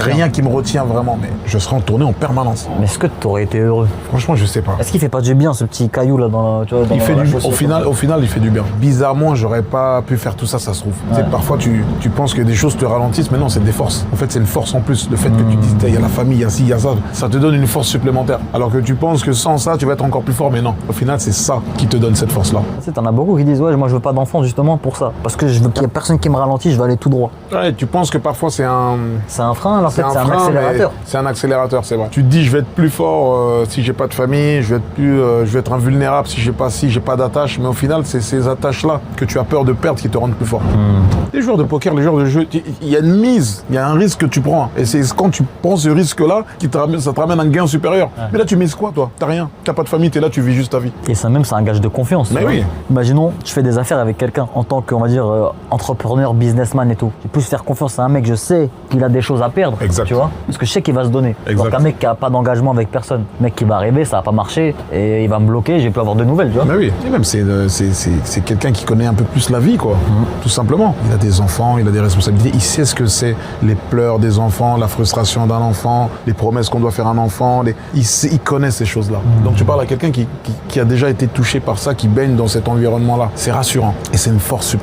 Rien qui me retient vraiment, mais je serais en tournée en permanence. Mais est-ce que tu aurais été heureux? Franchement, je sais pas. Est-ce qu'il fait pas du bien ce petit caillou là dans la, tu vois, dans Il fait la du, chaussure, au final, il fait du bien. Bizarrement, j'aurais pas pu faire tout ça, ça se trouve. Tu sais, parfois, tu penses que des choses te ralentissent, mais non, c'est des forces. En fait, c'est une force en plus. Le fait que tu dises, il y a la famille, il y a ci, il y a ça te donne une force supplémentaire. Alors que tu penses que sans ça, tu vas être encore plus fort, mais non. Au final, c'est ça qui te donne cette force-là. Tu sais, t'en as beaucoup qui disent, ouais, moi je veux pas d'enfant justement pour ça. Parce que je veux qu'il y ait personne qui me ralentit, je veux aller tout droit. Ouais, tu penses que parfois, c'est un... C'est un frein, alors C'est peut-être un c'est un frein, accélérateur. mais c'est un accélérateur, c'est vrai. Tu te dis, je vais être plus fort si j'ai pas de famille, je vais être invulnérable si j'ai pas d'attache. Mais au final, c'est ces attaches-là que tu as peur de perdre qui te rendent plus fort. Les joueurs de poker, les joueurs de jeu, il y a une mise, il y a un risque que tu prends. Et c'est quand tu prends ce risque-là ça te ramène un gain supérieur. Ouais. Mais là, tu mises quoi, toi? T'as rien. T'as pas de famille, t'es là, tu vis juste ta vie. Et ça même, c'est un gage de confiance. Mais oui. Imaginons, je fais des affaires avec quelqu'un en tant que, on va dire, entrepreneur, businessman et tout. Je peux faire confiance à un mec, je sais qu'il a des choses à perdre. Exact. Tu vois? Parce que je sais qu'il va se donner. Exact. Donc un mec qui a pas d'engagement avec personne, un mec qui va arriver, ça va pas marcher et il va me bloquer, je vais plus avoir de nouvelles, tu vois? Mais oui. Et même, c'est quelqu'un qui connaît un peu plus la vie, quoi. Tout simplement. Il a des enfants, il a des responsabilités, il sait ce que c'est les pleurs des enfants, la frustration d'un enfant, les promesses qu'on doit faire à un enfant. Il connaît ces choses-là. Donc tu parles à quelqu'un qui a déjà été touché par ça, qui baigne dans cet environnement-là. C'est rassurant et c'est une force supplémentaire.